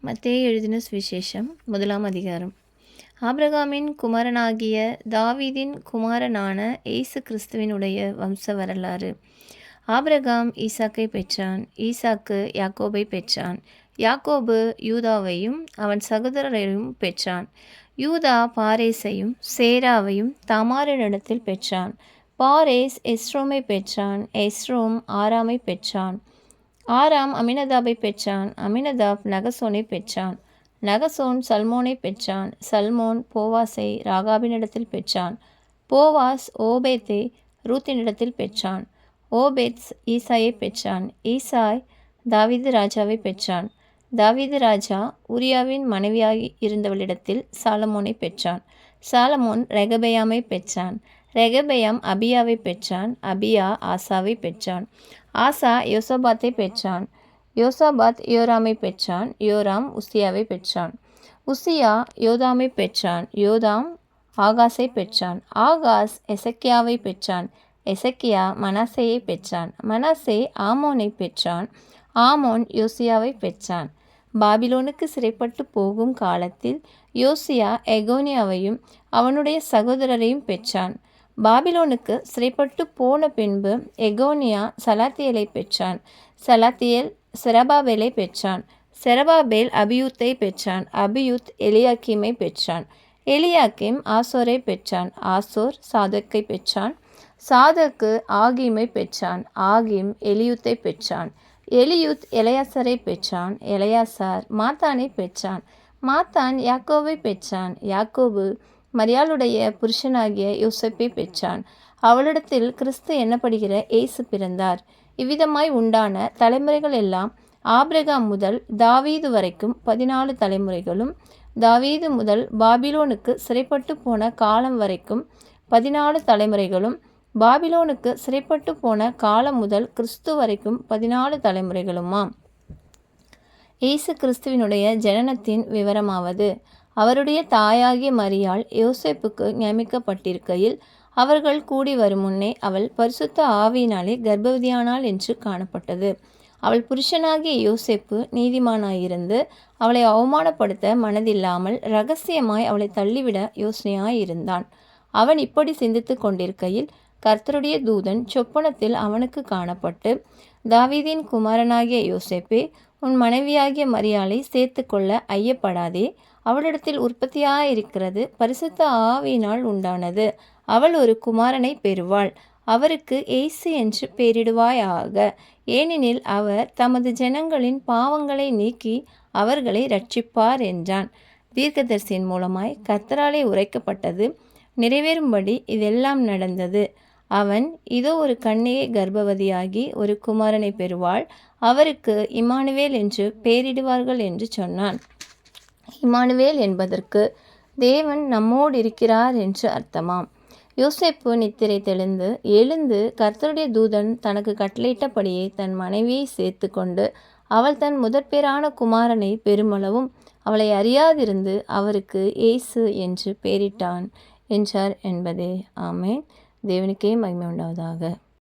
மத்தேயு எழுதின சுவிசேஷம் 1ஆம் அதிகாரம். ஆபிரகாமின் குமாரனாகிய தாவீதின் குமாரனான இயேசு கிறிஸ்துவினுடைய வம்ச வரலாறு. ஆபிரகாம் ஈசாக்கை பெற்றான். ஈசாக்கு யாக்கோபை பெற்றான். யாக்கோபு யூதாவையும் அவன் சகோதரரையும் பெற்றான். யூதா பாரேசையும் சேராவையும் தாமாரினிடத்தில் பெற்றான். பாரேஸ் எஸ்ரோமை பெற்றான். எஸ்ரோம் ஆராமை பெற்றான். ஆராம் அமினதாபை பெற்றான். அமினதாப் நகசோனை பெற்றான். நகசோன் சல்மோனை பெற்றான். சல்மோன் போவாசை ராகாபினிடத்தில் பெற்றான். போவாஸ் ஓபேத்தை ரூத்தினிடத்தில் பெற்றான். ஓபேத் ஈசாயை பெற்றான். ஈசாய் தாவீது ராஜாவை பெற்றான். தாவீது ராஜா உரியாவின் மனைவியாகி இருந்தவளிடத்தில் சாலமோனை பெற்றான். சாலமோன் ரெகபெயாமை பெற்றான். ரெகபெயாம் அபியாவை பெற்றான். அபியா ஆசாவை பெற்றான். ஆசா யோசபாத்தை பெற்றான். யோசபாத் யோராமை பெற்றான். யோராம் உசியாவை பெற்றான். உசியா யோதாமை பெற்றான். யோதாம் ஆகாஸை பெற்றான். ஆகாஸ் எசக்கியாவை பெற்றான். எசக்கியா மனாசேயை பெற்றான். மனாசே ஆமோனை பெற்றான். ஆமோன் யோசியாவை பெற்றான். பாபிலோனுக்கு சிறைப்பட்டு போகும் காலத்தில் யோசியா எகோனியாவையும் அவனுடைய சகோதரரையும் பெற்றான். பாபிலோனுக்கு சிறைப்பட்டு போன பின்பு எகோனியா சலாத்தியலை பெற்றான். சலாத்தியல் செரபாபேலை பெற்றான். செரபாபேல் அபியூத்தை பெற்றான். அபியூத் எலியாக்கீமை பெற்றான். எலியாக்கிம் ஆசோரை பெற்றான். ஆசோர் சாதக்கை பெற்றான். சாதக்கு ஆகீமை பெற்றான். ஆகீம் எலியூத்தை பெற்றான். எலியூத் எலையாசரை பெற்றான். எலையாசார் மாத்தானை பெற்றான். மாத்தான் யாக்கோபை பெற்றான். யாக்கோபு மரியாளுடைய புருஷனாகிய யோசேப்பை பெற்றான். அவளிடத்தில் கிறிஸ்து எண்ணப்படுகிற இயேசு பிறந்தார். இவ்விதமாய் உண்டான தலைமுறைகள் எல்லாம் ஆபிரகாம் முதல் தாவீது வரைக்கும் 14 தலைமுறைகளும், தாவீது முதல் பாபிலோனுக்கு சிறைப்பட்டு போன காலம் வரைக்கும் 14 தலைமுறைகளும், பாபிலோனுக்கு சிறைப்பட்டு போன காலம் முதல் கிறிஸ்து வரைக்கும் 14 தலைமுறைகளுமாம். இயேசு கிறிஸ்துவினுடைய ஜனனத்தின் விவரமாவது, அவருடைய தாயாகிய மரியாள் யோசேப்புக்கு நியமிக்கப்பட்டிருக்கையில் அவர்கள் கூடி வரும் முன்னே அவள் பரிசுத்த ஆவியினாலே கர்ப்பவதியானாள் என்று காணப்பட்டது. அவள் புருஷனாகிய யோசேப்பு நீதிமானாயிருந்து அவளை அவமானப்படுத்த மனதில்லாமல் இரகசியமாய் அவளை தள்ளிவிட யோசனையாயிருந்தான். அவன் இப்படி சிந்தித்து கொண்டிருக்கையில் கர்த்தருடைய தூதன் சொப்பனத்தில் அவனுக்கு காணப்பட்டு, தாவீதின் குமாரனாகிய யோசேப்பே, உன் மனைவியாகிய மரியாளை சேர்த்து கொள்ள ஐயப்படாதே. அவளிடத்தில் உற்பத்தியாயிருக்கிறது பரிசுத்த ஆவியினால் உண்டானது. அவள் ஒரு குமாரனை பெறுவாள். அவருக்கு இயேசு என்று பெயரிடுவாயாக. ஏனெனில் அவர் தமது ஜனங்களின் பாவங்களை நீக்கி அவர்களை இரட்சிப்பார் என்றான். தீர்க்கதரிசியின் மூலமாய் கர்த்தராலே உரைக்கப்பட்டது நிறைவேறும்படி இதெல்லாம் நடந்தது. அவன் இதோ ஒரு கன்னிகை கர்ப்பவதியாகி ஒரு குமாரனை பெறுவாள். அவருக்கு இம்மானுவேல் என்று பெயரிடுவார்கள் என்று சொன்னான். இம்மானுவேல் என்பதற்கு தேவன் நம்மோடு இருக்கிறார் என்று அர்த்தமாம். யோசேப்பு நித்திரை தெளிந்து எழுந்து கர்த்தருடைய தூதன் தனக்கு கட்டளையிட்டபடியே தன் மனைவியை சேர்த்து கொண்டு அவள் தன் முதற்பேரான குமாரனை பெருமளவும் அவளை அறியாதிருந்து அவருக்கு இயேசு என்று பெயரிட்டான் என்றார் என்பதே. ஆமேன். தேவனுக்கே மகிமை உண்டாவதாக.